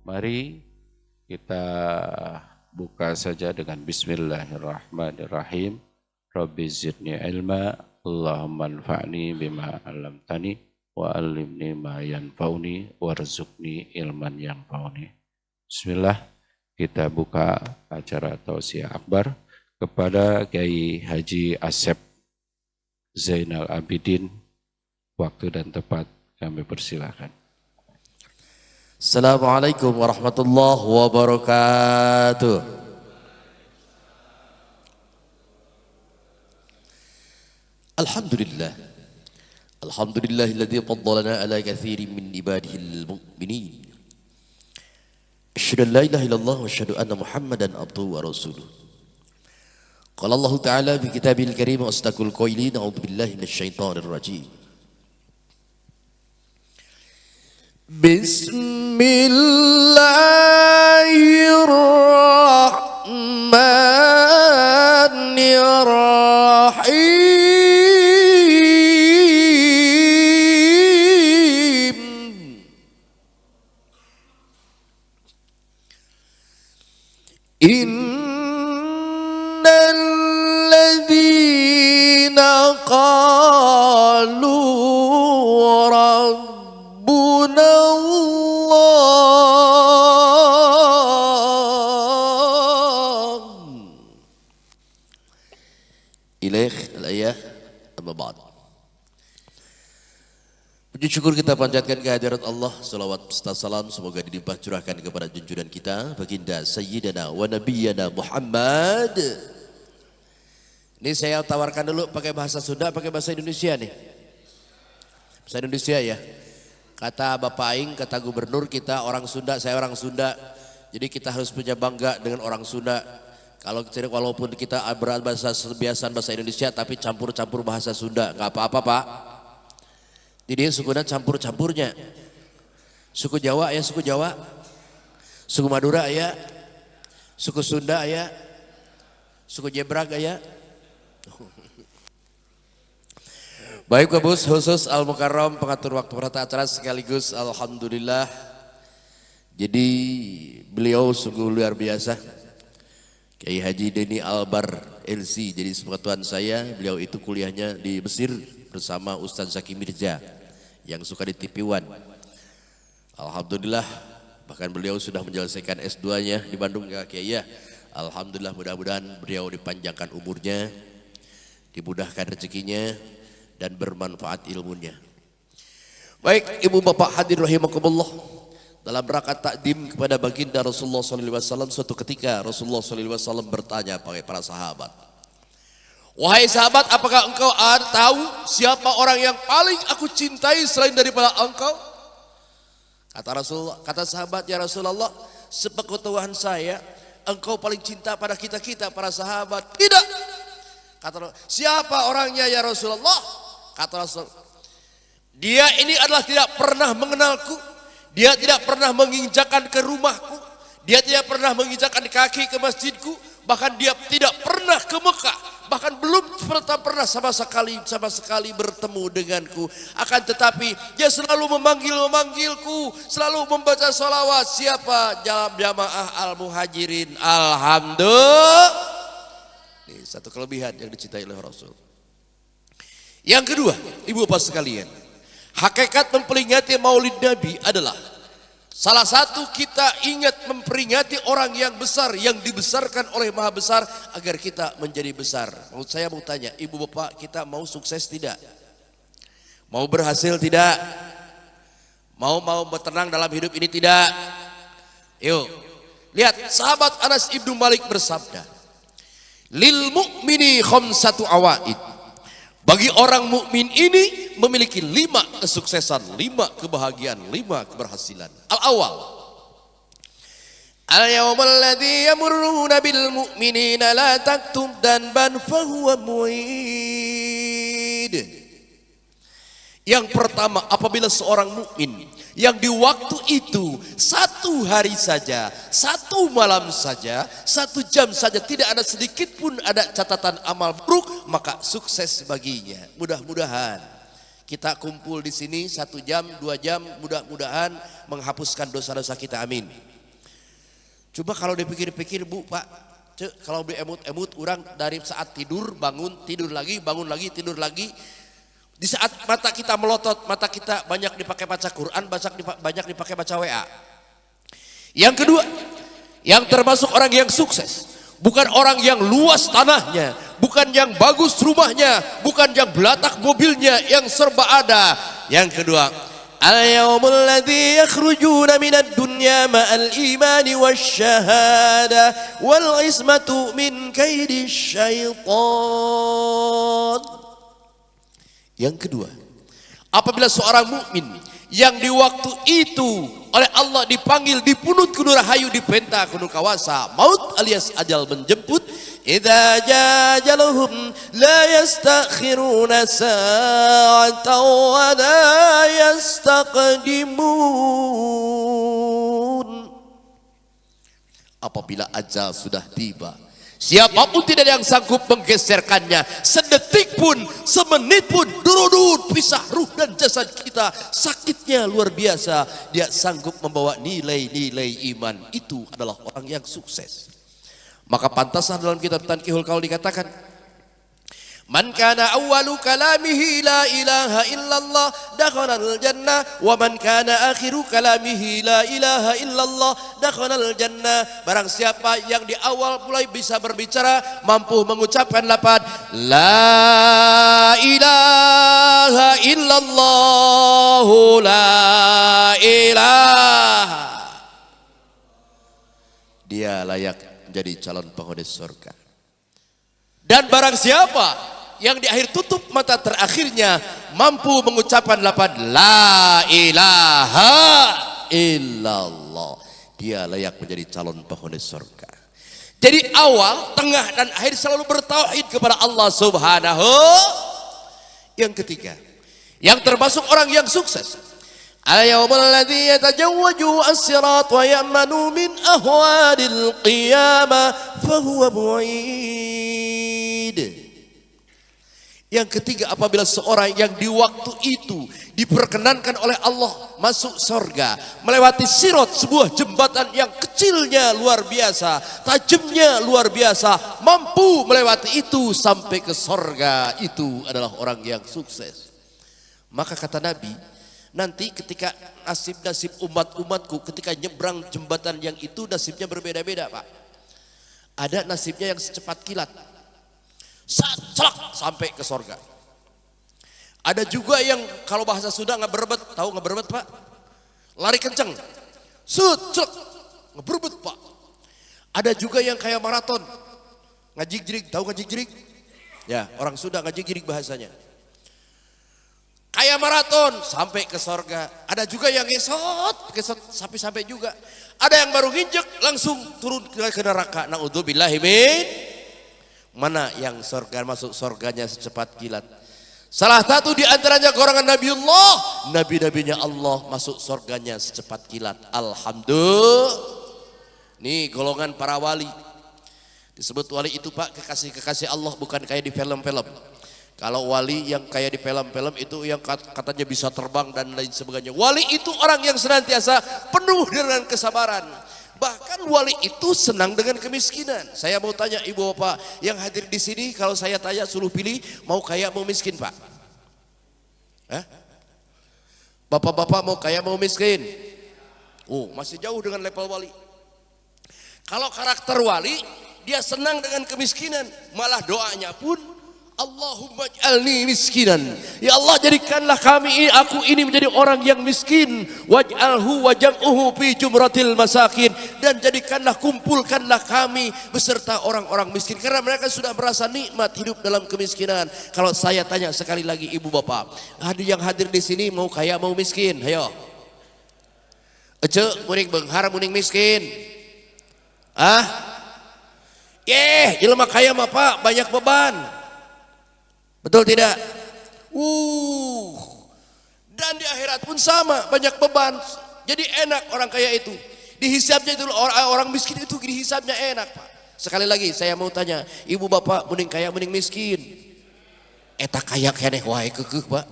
Mari kita buka saja dengan Bismillahirrahmanirrahim. Rabbi zidni ilma, Allahumma anfa'ni bima 'allamtani wa 'allimni ma yanfa'uni warzuqni ilman yanfa'uni. Bismillah, kita buka acara tausiah akbar kepada Kiai Haji Asep Zainal Abidin. Waktu dan tempat kami persilakan. Assalamualaikum warahmatullahi wabarakatuh. Alhamdulillah. Alhamdulillahilladzi faddalana ala katsirin min ibadihil mu'minin. Asyhadu an la ilaha illallah wa asyhadu anna Muhammadan abduhu wa rasuluh. Qala Allah Ta'ala fi kitabil karim wa asdaqul qailin a'udzu billahi minasyaitonir rajim. Bismillahirrahmanirrahim. Innal ladzina qalu rabbuna Allah ilaih al-ayah amma ba'd. Puji syukur kita panjatkan kehadirat Allah, salawat serta salam semoga dilimpah curahkan kepada junjungan kita baginda Sayyidina wa Nabiyyana Muhammad. Ini saya tawarkan dulu pakai bahasa Sunda, pakai bahasa Indonesia nih. Bahasa Indonesia ya. Kata Bapak Aing, kata gubernur kita orang Sunda, saya orang Sunda. Jadi kita harus punya bangga dengan orang Sunda. Kalau walaupun kita berbahasa kebiasaan bahasa Indonesia tapi campur-campur bahasa Sunda, nggak apa-apa Pak. Jadi sukunya campur-campurnya. Suku Jawa ya suku Jawa, suku Madura ya, suku Sunda ya, suku Jebrag ya. Baik Pak Bus, khusus Al-Mukarram pengatur waktu penata acara sekaligus Alhamdulillah. Jadi beliau sungguh luar biasa. Kiai Haji Deni Albar LC jadi sepengetahuan saya, beliau itu kuliahnya di Mesir bersama Ustaz Zaki Mirza yang suka di TV One. Alhamdulillah bahkan beliau sudah menyelesaikan S2-nya di Bandung ya Kiai ya. Alhamdulillah mudah-mudahan beliau dipanjangkan umurnya, dimudahkan rezekinya dan bermanfaat ilmunya. Baik ibu bapak hadir rahimakumullah, dalam rangka takdim kepada baginda Rasulullah SAW, suatu ketika Rasulullah SAW bertanya pada para sahabat, wahai sahabat, apakah engkau tahu siapa orang yang paling aku cintai selain daripada engkau? Kata Rasulullah, kata sahabat, ya Rasulullah, sepengetahuan saya engkau paling cinta pada kita para sahabat. Tidak. Kata Rasulullah, siapa orangnya ya Rasulullah? Kata Rasul, dia ini adalah tidak pernah mengenalku, dia tidak pernah menginjakan ke rumahku, dia tidak pernah menginjakan kaki ke masjidku, bahkan dia tidak pernah ke Mekah, bahkan belum pernah sama sekali bertemu denganku. Akan tetapi dia selalu memanggilku, selalu membaca sholawat. Siapa? Jamaah al-muhajirin. Alhamdulillah. Ini satu kelebihan yang dicintai oleh Rasul. Yang kedua, ibu bapak sekalian, hakikat memperingati Maulid Nabi adalah salah satu kita ingat memperingati orang yang besar, yang dibesarkan oleh Maha Besar agar kita menjadi besar. Saya mau tanya, ibu bapak, kita mau sukses tidak? Mau berhasil tidak? Mau bertenang dalam hidup ini tidak? Yuk, lihat sahabat Anas ibnu Malik bersabda, lil mu'mini khamsatu awaid. Bagi orang mukmin ini memiliki 5 kesuksesan, 5 kebahagiaan, 5 keberhasilan. Al-awwal, al-yawmal ladzi yamurruna bil mu'minina la taktub danban fahuwa mu'id. Yang pertama, apabila seorang mukmin yang di waktu itu 1 hari saja, 1 malam saja, 1 jam saja tidak ada sedikit pun ada catatan amal buruk, maka sukses baginya. Mudah-mudahan kita kumpul di sini 1 jam, 2 jam, mudah-mudahan menghapuskan dosa-dosa kita, amin. Coba kalau dipikir-pikir Bu, Pak, kalau diemut-emut orang dari saat tidur, bangun, tidur lagi, bangun lagi, tidur lagi. Di saat mata kita melotot, mata kita banyak dipakai baca Quran, banyak dipakai baca WA. Yang kedua, yang termasuk orang yang sukses, bukan orang yang luas tanahnya, bukan yang bagus rumahnya, bukan yang belatak mobilnya, yang serba ada. Yang kedua, al-yawmul ladzi yakhrujuna minad dunya ma'al imani wasyahada wal ismatu min kaidi syaitan. Yang kedua, apabila seorang mukmin yang di waktu itu oleh Allah dipanggil, dipunut kudu rahayu, dipenta kudu kawasa, maut alias ajal menjemput, idza jajaluhum la yastakhiruna sa'atan wa la yastaqdimun. Apabila ajal sudah tiba, siapapun tidak ada yang sanggup menggeserkannya, sedetik pun, semenit pun, durudut pisah ruh dan jasad kita, sakitnya luar biasa. Dia sanggup membawa nilai-nilai iman. Itu adalah orang yang sukses. Maka pantaslah dalam kitab Tanqihul Qaul dikatakan, man kana awwalu kalamihi la ilaha illallah dakhalal jannah wa man kana akhiru kalamihi la ilaha illallah dakhalal jannah. Barang siapa yang di awal mulai bisa berbicara, mampu mengucapkan lafaz la ilaha illallah, la ilaha, dia layak menjadi calon penghuni surga. Dan barang siapa yang di akhir tutup mata terakhirnya mampu mengucapkan lafaz la ilaha illallah, dia layak menjadi calon penghuni surga. Jadi awal, tengah dan akhir selalu bertauhid kepada Allah Subhanahu. Yang ketiga, yang termasuk orang yang sukses, al-yawmul ladzi yatajawwaju as-sirat wa ya'manu min ahwadil qiyamah fahuwa bu'id. Yang ketiga, apabila seorang yang di waktu itu diperkenankan oleh Allah masuk surga, melewati sirat, sebuah jembatan yang kecilnya luar biasa, tajamnya luar biasa, mampu melewati itu sampai ke surga, itu adalah orang yang sukses. Maka kata Nabi, nanti ketika nasib-nasib umat-umatku ketika nyebrang jembatan yang itu nasibnya berbeda-beda, Pak. Ada nasibnya yang secepat kilat, celak sampai ke sorga. Ada juga yang kalau bahasa Sunda ngeberebet, tahu ngeberebet Pak? Lari kenceng, celak, ngeberebet Pak. Ada juga yang kayak maraton, ngajig-jirig, tahu ngajig-jirig? Ya, orang Sunda ngajig-jirig bahasanya. Kayak maraton sampai ke sorga. Ada juga yang ngesot sampai juga. Ada yang baru nginjek langsung turun ke neraka. Naudzubillahi min. Mana yang sorga masuk sorganya secepat kilat? Salah satu di antaranya golongan Nabiullah, nabi-nabinya Allah masuk sorganya secepat kilat. Alhamdulillah. Nih golongan para wali. Disebut wali itu Pak kekasih-kekasih Allah, bukan kayak di film-film. Kalau wali yang kayak di film-film itu yang katanya bisa terbang dan lain sebagainya. Wali itu orang yang senantiasa penuh dengan kesabaran. Bahkan wali itu senang dengan kemiskinan. Saya mau tanya ibu bapak yang hadir di sini, kalau saya tanya suruh pilih mau kaya mau miskin Pak? Hah? Bapak-bapak mau kaya mau miskin? Oh, masih jauh dengan level wali. Kalau karakter wali, dia senang dengan kemiskinan, malah doanya pun Allahumma ij'alni miskinan. Ya Allah, jadikanlah aku ini menjadi orang yang miskin. Waj'alhu wajam'uhu fi jumratil masakin. Dan jadikanlah, kumpulkanlah kami beserta orang-orang miskin. Karena mereka sudah merasa nikmat hidup dalam kemiskinan. Kalau saya tanya sekali lagi ibu bapak, ada yang hadir di sini mau kaya mau miskin? Ayo. Ece muning beunghar muning miskin. Ah? Jelema kaya mah Pak banyak beban. Betul tidak? Dan di akhirat pun sama, banyak beban. Jadi enak orang kaya itu. Dihisabnya itu orang miskin itu dihisabnya enak Pak. Sekali lagi saya mau tanya, ibu bapak mending kaya mending miskin? Eta kaya keneh wae keukeuh Pak.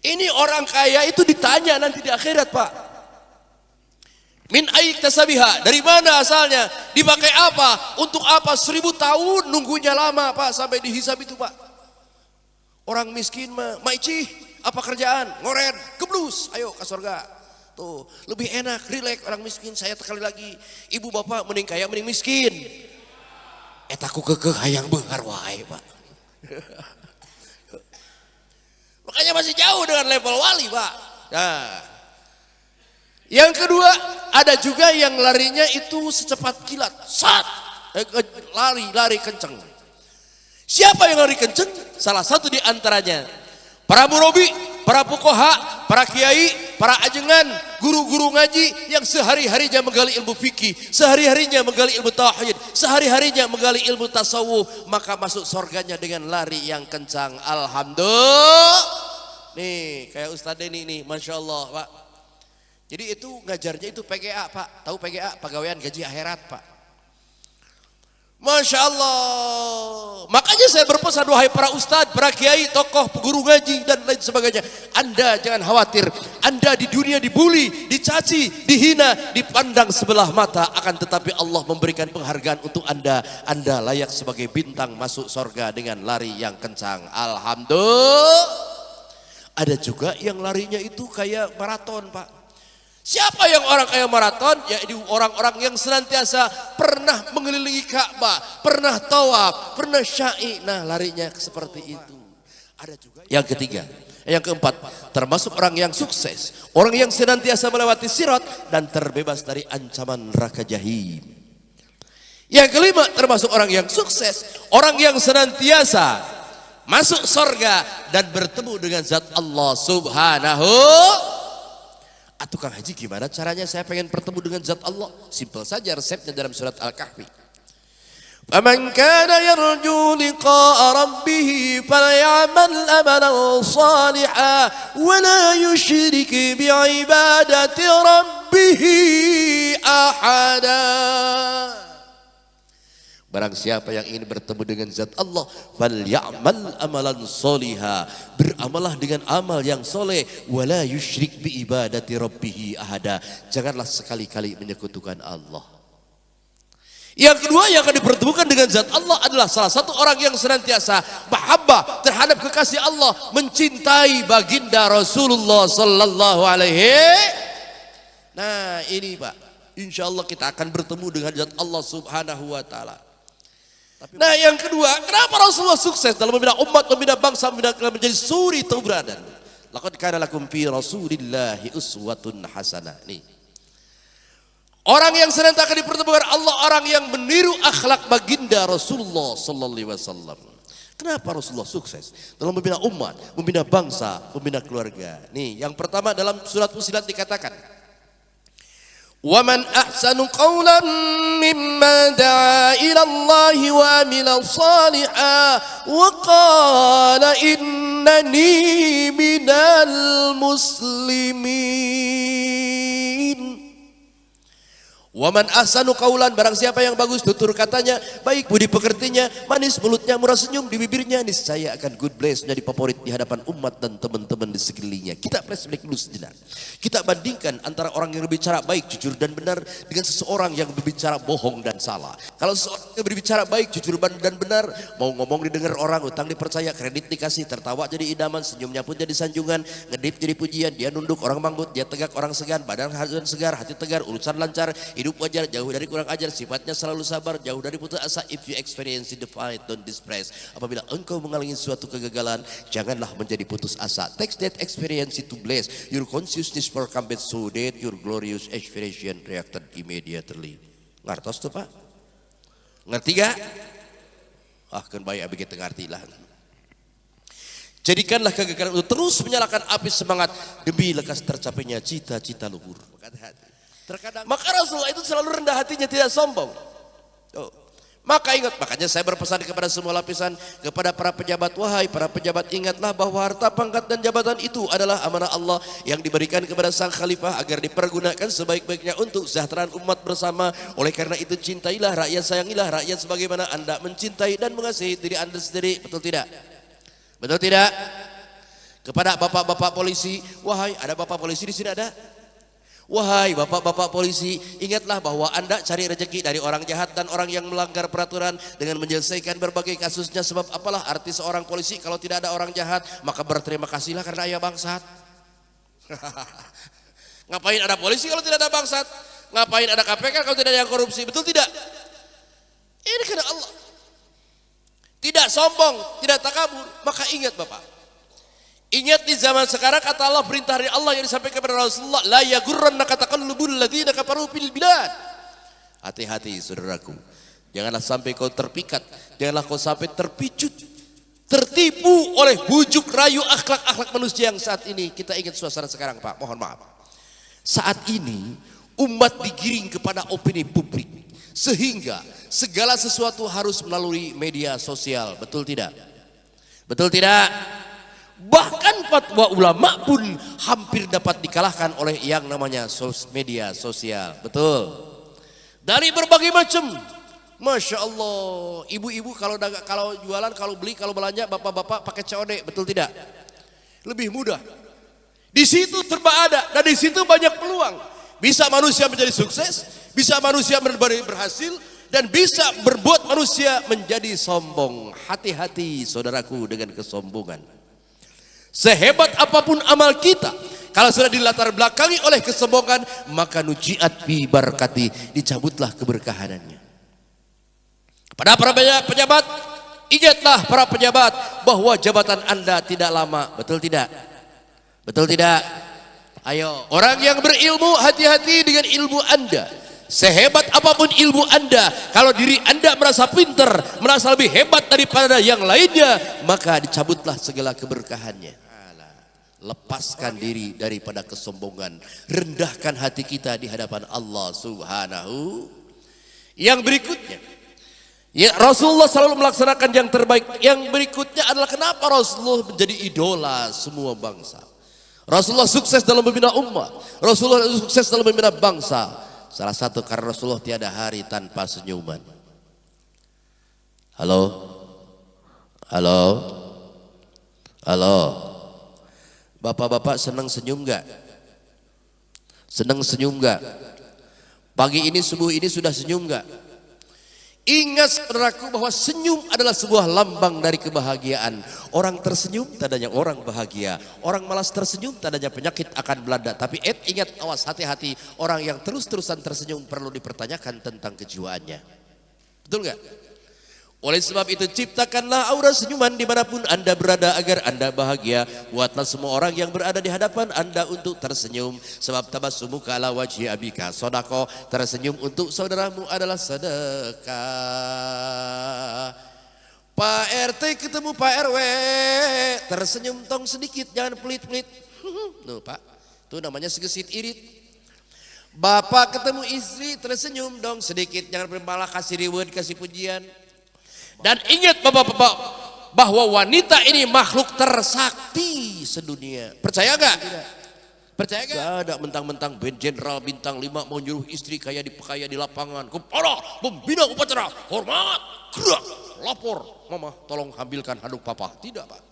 Ini orang kaya itu ditanya nanti di akhirat Pak. Min aik tasabiha, dari mana asalnya, dipakai apa, untuk apa, 1000 tahun nunggunya lama Pak sampai dihisab itu Pak. Orang miskin mah, maicih, apa kerjaan, ngoren, geblus, ayo ke surga. Tuh, lebih enak, rileks orang miskin. Saya sekali lagi, ibu bapak mending kaya mending miskin. Etaku kekeh hayang beunghar wae Pak. Makanya masih jauh dengan level wali Pak. Nah, yang kedua, ada juga yang larinya itu secepat kilat, lari kenceng. Siapa yang lari kenceng? Salah satu di antaranya para murabi, para fuqaha, para kiai, para ajengan, guru-guru ngaji yang sehari-harinya menggali ilmu fikih, sehari-harinya menggali ilmu tauhid, sehari-harinya menggali ilmu tasawuf, maka masuk surganya dengan lari yang kencang. Alhamdulillah. Nih, kayak Ustadz Deni nih, Masya Allah Pak. Jadi itu ngajarnya itu PGA Pak, tahu PGA, pegawaian gaji akhirat Pak. Masya Allah. Makanya saya berpesan wahai para ustadz, para kiai, tokoh, guru ngaji dan lain sebagainya. Anda jangan khawatir, Anda di dunia dibully, dicaci, dihina, dipandang sebelah mata, akan tetapi Allah memberikan penghargaan untuk Anda. Anda layak sebagai bintang masuk surga dengan lari yang kencang. Alhamdulillah. Ada juga yang larinya itu kayak maraton Pak. Siapa yang orang kayak maraton? Yaitu orang-orang yang senantiasa pernah mengelilingi Ka'bah, pernah tawaf, pernah sya'i. Nah, larinya seperti itu. Ada juga yang ketiga, yang keempat, termasuk orang yang sukses, orang yang senantiasa melewati sirat dan terbebas dari ancaman neraka jahim. Yang kelima, termasuk orang yang sukses, orang yang senantiasa masuk surga dan bertemu dengan zat Allah Subhanahu. Tukang haji gimana caranya saya pengen bertemu dengan zat Allah? Simpel saja resepnya dalam surat Al-Kahfi. Faman kana yarju liqa'a rabbih falyamal amalan shalihan wa la yusyrik bi'ibadati rabbih ahada. Barang siapa yang ingin bertemu dengan zat Allah, falyamal amalan sholiha, beramalah dengan amal yang soleh, wala yusyrik bi ibadati rabbih ahada, janganlah sekali-kali menyekutukan Allah. Yang kedua yang akan dipertemukan dengan zat Allah adalah salah satu orang yang senantiasa mahabbah terhadap kekasih Allah, mencintai baginda Rasulullah sallallahu alaihi. Nah ini Pak, insya Allah kita akan bertemu dengan zat Allah subhanahu wa ta'ala. Nah yang kedua, kenapa Rasulullah sukses dalam membina umat, membina bangsa, menjadi suri tauladan? Laqad kana lakum fi Rasulillahi uswatun hasanah. Nih, orang yang senantiasa akan dipertemukan Allah, orang yang meniru akhlak baginda Rasulullah sallallahu alaihi wasallam. Kenapa Rasulullah sukses dalam membina umat, membina bangsa, membina keluarga? Nih, yang pertama dalam surat Fussilat dikatakan, وَمَنْ أَحْسَنُ قَوْلًا مِمَّنْ دَعَا إِلَى اللَّهِ وَعَمِلَ صَالِحًا وَقَالَ إِنَّنِي مِنَ الْمُسْلِمِينَ. Waman ahsanu qaulan, barang siapa yang bagus tutur katanya, baik budi pekertinya, manis mulutnya, murah senyum di bibirnya, niscaya akan good bless, menjadi favorit di hadapan umat dan teman-teman di sekelilingnya. Kita flashback dulu sejenak. Kita bandingkan antara orang yang berbicara baik, jujur dan benar dengan seseorang yang berbicara bohong dan salah. Kalau seseorang yang berbicara baik, jujur dan benar, mau ngomong didengar orang, utang dipercaya, kredit dikasih, tertawa jadi idaman, senyumnya pun jadi sanjungan, ngedip jadi pujian, dia nunduk orang manggut, dia tegak orang segan, badan segar, hati tegar, urusan lancar, hidup wajar, jauh dari kurang ajar, sifatnya selalu sabar, jauh dari putus asa. If you experience the fight, don't despair. Apabila engkau mengalami suatu kegagalan, janganlah menjadi putus asa. Take that experience to bless your consciousness for combat, so that your glorious aspiration reacted immediately. Ngartos tuh Pak? Ngerti gak? Kan baik abis kita ngerti lah. Jadikanlah kegagalan itu terus menyalakan api semangat demi lekas tercapainya cita-cita luhur. Terkadang maka Rasulullah itu selalu rendah hatinya, tidak sombong. Maka ingat, makanya saya berpesan kepada semua lapisan, kepada para pejabat, wahai para pejabat, ingatlah bahwa harta, pangkat dan jabatan itu adalah amanah Allah yang diberikan kepada sang khalifah agar dipergunakan sebaik-baiknya untuk kesejahteraan umat bersama. Oleh karena itu cintailah rakyat, sayangilah rakyat sebagaimana Anda mencintai dan mengasihi diri Anda sendiri. Betul tidak? Betul tidak? Kepada bapak-bapak polisi, wahai ada bapak polisi di sini ada? Wahai bapak-bapak polisi, ingatlah bahwa Anda cari rezeki dari orang jahat dan orang yang melanggar peraturan dengan menyelesaikan berbagai kasusnya. Sebab apalah arti seorang polisi kalau tidak ada orang jahat? Maka berterima kasihlah karena ia bangsat. Ngapain ada polisi kalau tidak ada bangsat? Ngapain ada KPK kalau tidak ada yang korupsi? Betul tidak? Ini karena Allah. Tidak sombong, tidak takabur. Maka ingat bapak. Ingat di zaman sekarang kata Allah, perintah dari Allah yang disampaikan kepada Rasulullah, la yaghurrannaka taqallubul ladzina kafaru fil bilad. Hati-hati saudaraku. Janganlah sampai kau terpikat, janganlah kau sampai terpicut, tertipu oleh bujuk rayu akhlak-akhlak manusia yang saat ini. Kita ingat suasana sekarang, Pak. Mohon maaf. Saat ini umat digiring kepada opini publik sehingga segala sesuatu harus melalui media sosial. Betul tidak? Betul tidak? Bahkan fatwa ulama pun hampir dapat dikalahkan oleh yang namanya media sosial. Betul. Dari berbagai macam. Masya Allah. Ibu-ibu kalau jualan, kalau beli, kalau belanja, bapak-bapak pakai COD. Betul tidak? Lebih mudah. Di situ serba ada dan di situ banyak peluang. Bisa manusia menjadi sukses, bisa manusia berhasil, dan bisa berbuat manusia menjadi sombong. Hati-hati saudaraku dengan kesombongan. Sehebat apapun amal kita, kalau sudah dilatar belakangi oleh kesombongan, maka nujiat bi barakati, dicabutlah keberkahanannya. Pada para pejabat, ingatlah para pejabat bahwa jabatan Anda tidak lama. Betul tidak? Betul tidak? Ayo, orang yang berilmu, hati-hati dengan ilmu Anda. Sehebat apapun ilmu Anda, kalau diri Anda merasa pintar, merasa lebih hebat daripada yang lainnya, maka dicabutlah segala keberkahannya. Lepaskan diri daripada kesombongan, rendahkan hati kita di hadapan Allah Subhanahu. Yang berikutnya, ya, Rasulullah selalu melaksanakan yang terbaik. Yang berikutnya adalah kenapa Rasulullah menjadi idola semua bangsa. Rasulullah sukses dalam membina umat, Rasulullah sukses dalam membina bangsa. Salah satu karena Rasulullah tiada hari tanpa senyuman. Halo? Halo? Halo? Bapak-bapak senang senyum gak? Senang senyum gak? Pagi ini, subuh ini sudah senyum gak? Ingat saudaraku bahwa senyum adalah sebuah lambang dari kebahagiaan. Orang tersenyum tandanya orang bahagia. Orang malas tersenyum tandanya penyakit akan melanda. Tapi ingat, awas, hati-hati. Orang yang terus-terusan tersenyum perlu dipertanyakan tentang kejiwaannya. Betul gak? Oleh sebab itu ciptakanlah aura senyuman dimanapun Anda berada agar Anda bahagia. Buatlah semua orang yang berada di hadapan Anda untuk tersenyum. Sebab tabassumuka ala wajhi abika sedekah. Tersenyum untuk saudaramu adalah sedekah. Pak RT ketemu Pak RW, tersenyum tong sedikit, jangan pelit-pelit. Nuh Pak, itu namanya segesit irit. Bapak ketemu istri, tersenyum dong sedikit, jangan malah kasih reward, kasih pujian. Dan ingat bapak-bapak bahwa wanita ini makhluk tersakti sedunia. Percaya gak? Percaya gak? Gak ada mentang-mentang band jenderal bintang 5 mau nyuruh istri kayak di lapangan. Kepala pembina upacara, hormat, gerak, lapor. Mama tolong ambilkan handuk papa. Tidak Pak.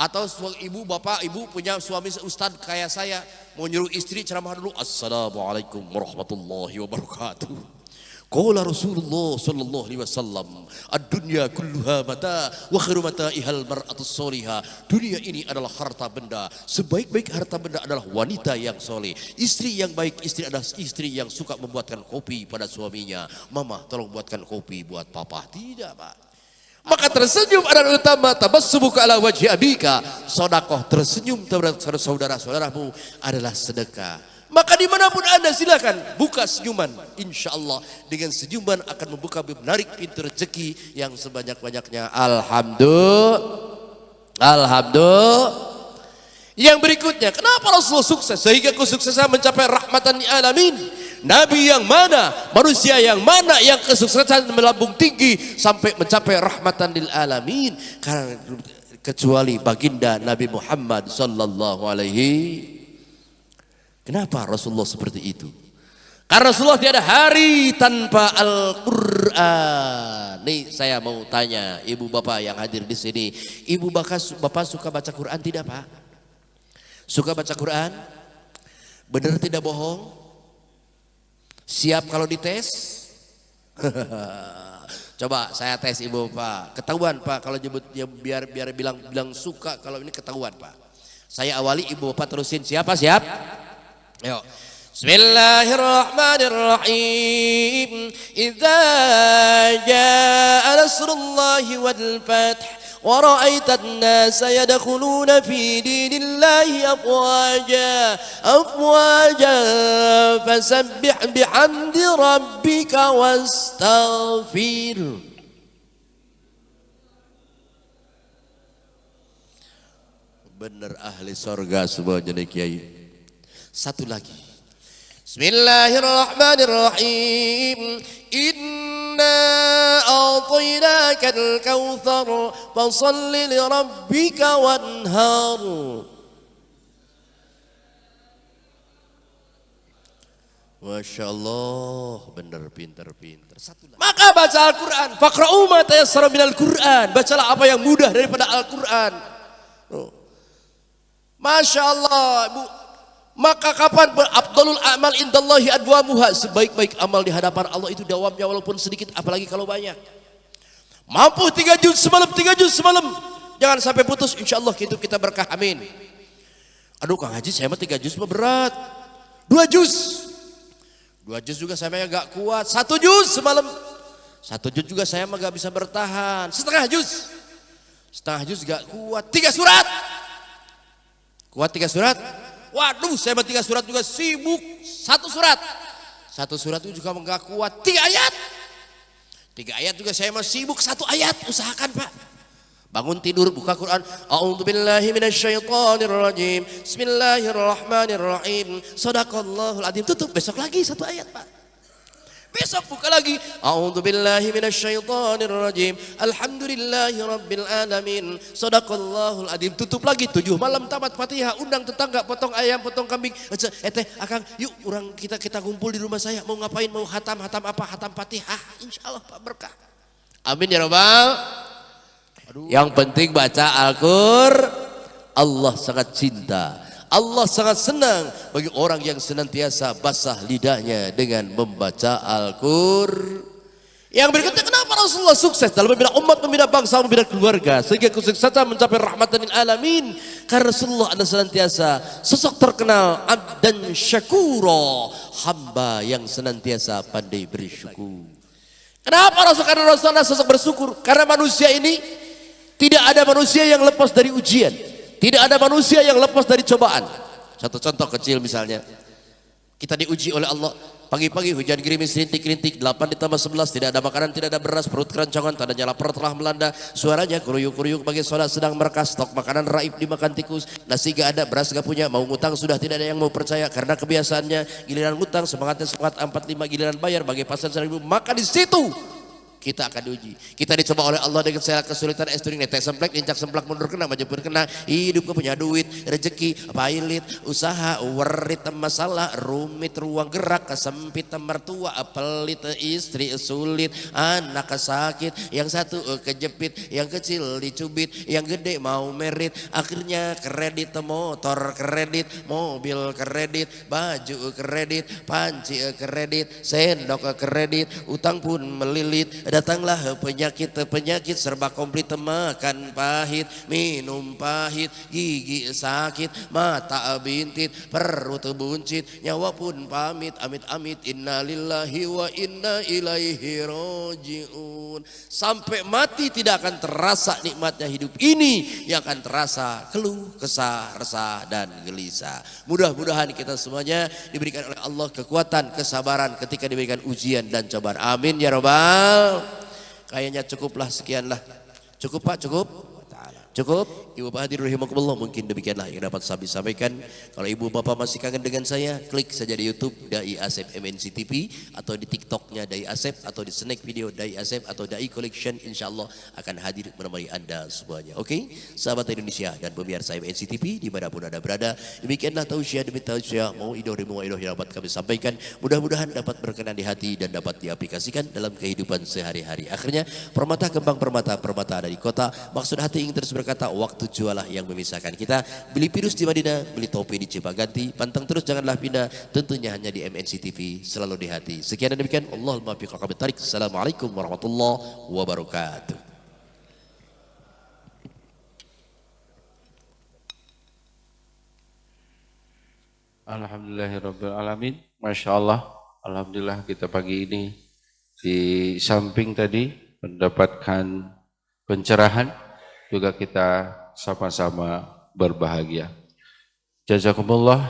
Atau ibu, bapak, ibu punya suami ustad kayak saya mau nyuruh istri ceramah dulu. Assalamualaikum warahmatullahi wabarakatuh. Qala Rasulullah sallallahu alaihi wasallam, ad-dunya kulluha mata wa khairu mata'ihal mar'atus solihah. Dunia ini adalah harta benda. Sebaik-baik harta benda adalah wanita yang soleh. Istri yang baik, istri adalah istri yang suka membuatkan kopi pada suaminya. Mama, tolong buatkan kopi buat papa. Tidak, Pak. Maka tersenyum adalah utama. Tabassumuka ala wajhi abika sedekah. Tersenyum terhadap saudara-saudaramu adalah sedekah. Maka dimanapun Anda silakan buka senyuman. Insya Allah dengan senyuman akan membuka menarik pintu rezeki yang sebanyak-banyaknya. Alhamdulillah. Yang berikutnya, kenapa Rasulullah sukses? Sehingga kesuksesan mencapai rahmatan lil alamin. Nabi yang mana, manusia yang mana yang kesuksesan melambung tinggi sampai mencapai rahmatan lil alamin? Karena kecuali baginda Nabi Muhammad sallallahu alaihi. Kenapa Rasulullah seperti itu? Karena Rasulullah tiada hari tanpa Al-Quran. Nih saya mau tanya ibu bapak yang hadir di sini. Ibu bapak suka baca Quran tidak Pak? Suka baca Quran? Benar tidak bohong? Siap kalau dites? Coba saya tes ibu Pak. Ketahuan Pak kalau nyebut ya biar bilang suka kalau ini ketahuan Pak. Saya awali ibu Bapak terusin. Siapa siap? Ayo. Bismillahirrahmanirrahim. Idza jaa nasrullahi wal fath wa ra'aitan nasa yadkhuluna fi dinillahi afwaja fasabbih bihamdi rabbika wastaghfir. Benar ahli sorga semua jadi kiai. Satu lagi. Bismillahirrahmanirrahim. Inna a'tainakal kautsar fashalli li rabbika wanhar. Masya Allah, benar pintar. Satu lagi. Maka baca Al-Quran. Faqra'u ma tayassara minal Quran. Bacalah apa yang mudah daripada Al-Quran. Masya Allah, Bu. Maka kapan afdalul a'mal indallahi adwamuha, sebaik-baik amal di hadapan Allah itu dawamnya walaupun sedikit, apalagi kalau banyak. Mampu 3 juz semalam, 3 juz semalam, jangan sampai putus, insyaallah hidup kita berkah, amin. Aduh Kang Haji, saya mah 3 juz mah berat. 2 juz juga saya mah gak kuat. 1 juz semalam, 1 juz juga saya mah gak bisa bertahan. Setengah juz gak kuat. 3 surat kuat, 3 surat. Waduh, saya mah 3 surat juga sibuk. 1 surat itu juga enggak kuat. 3 ayat juga saya mah sibuk. 1 ayat, usahakan Pak. Bangun tidur buka Quran. A'udzubillahi minasyaitonirrajim. Bismillahirrahmanirrahim. Shadaqallahul adzim. Tutup, besok lagi 1 ayat Pak. Besok buka lagi. A'udzubillahi minasyaitonirrajim. Alhamdulillahirabbil alamin. Shadaqallahul adzim. Tutup lagi 7 malam tamat Fatihah. Undang tetangga potong ayam, potong kambing. Teh, Akang, yuk orang kita kumpul di rumah saya. Mau ngapain? Mau hatam apa? Hatam Fatihah. Insyaallah Pak berkah. Amin ya rabbal. Yang penting baca Al-Qur'an. Allah sangat cinta. Allah sangat senang bagi orang yang senantiasa basah lidahnya dengan membaca Al-Qur'an. Yang berikutnya, kenapa Rasulullah sukses dalam membina umat, membina bangsa, membina keluarga, sehingga kesuksesan mencapai rahmatan lil alamin? Karena Rasulullah adalah senantiasa sosok terkenal abdan syakura, hamba yang senantiasa pandai bersyukur. Kenapa Rasul? Karena Rasulullah sosok bersyukur. Karena manusia ini tidak ada manusia yang lepas dari ujian. Tidak ada manusia yang lepas dari cobaan. Satu contoh kecil misalnya. Kita diuji oleh Allah. Pagi-pagi hujan gerimis rintik-rintik. 8 ditambah 11. Tidak ada makanan, tidak ada beras. Perut keroncongan, tandanya lapar telah melanda. Suaranya kuruyuk-kuruyuk bagi saudara sedang merkas. Stok makanan raib dimakan tikus. Nasi gak ada, beras gak punya. Mau ngutang sudah tidak ada yang mau percaya. Karena kebiasaannya giliran ngutang semangatnya semangat 45, giliran bayar bagi pasien 1.000. Maka di situ kita akan diuji. Kita dicoba oleh Allah dengan segala kesulitan, estring, netek semplek, incak semplak, mundur kena, maju pun kena. Hidup punya duit, rezeki, pailit, usaha, werit, masalah, rumit, ruang gerak, kesempit, mertua, pelit, istri, sulit, anak sakit, yang satu kejepit, yang kecil dicubit, yang gede mau merit, akhirnya kredit motor, kredit mobil, kredit baju, kredit panci, kredit sendok, kredit utang pun melilit. Datanglah penyakit serba komplit, makan pahit, minum pahit, gigi sakit, mata bintit, perut buncit, nyawa pun pamit, amit-amit, innalillahi wa inna ilaihi rajiun. Sampai mati tidak akan terasa nikmatnya hidup ini, yang akan terasa keluh, kesah, resah dan gelisah. Mudah-mudahan kita semuanya diberikan oleh Allah kekuatan, kesabaran ketika diberikan ujian dan cobaan. Amin ya rabbal. Kayaknya cukuplah, sekianlah. Cukup Pak, cukup? Cukup? Ibu Bapak hadirin rahimakumullah, mungkin demikianlah yang dapat saya sampaikan. Kalau Ibu Bapak masih kangen dengan saya, klik saja di YouTube Dai Asep MNC TV, atau di TikToknya Dai Asep, atau di snack video Dai Asep, atau Dai Collection. Insyaallah akan hadir menemani Anda semuanya. Oke, sahabat Indonesia dan pemirsa MNC TV dimanapun Anda berada, demikianlah tausiah demi tausiah, mau idoh yang dapat kami sampaikan. Mudah-mudahan dapat berkenan di hati dan dapat diaplikasikan dalam kehidupan sehari-hari. Akhirnya, permata kembang permata ada di kota. Maksud hati ingin terus berkata, waktu jualah yang memisahkan kita. Beli virus di Madinah, beli topi di Cipaganti. Pantang terus janganlah pindah, tentunya hanya di MNC TV, selalu di hati. Sekian dan demikian. Allahumma biqaq tarik. Assalamualaikum warahmatullahi wabarakatuh. Alhamdulillahirabbil alamin. Masya Allah. Alhamdulillah kita pagi ini di samping tadi mendapatkan pencerahan, juga kita sama-sama berbahagia. Jazakumullah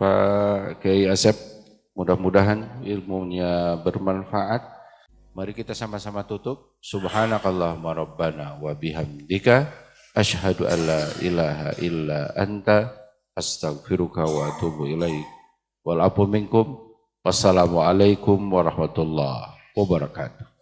Pak Kiai Asep, mudah-mudahan ilmunya bermanfaat. Mari kita sama-sama tutup. Subhanakallahumma rabbana wa bihamdika asyhadu an la ilaha illa anta astaghfiruka wa atubu ilaik. Wal afu minkum. Wassalamualaikum warahmatullahi wabarakatuh.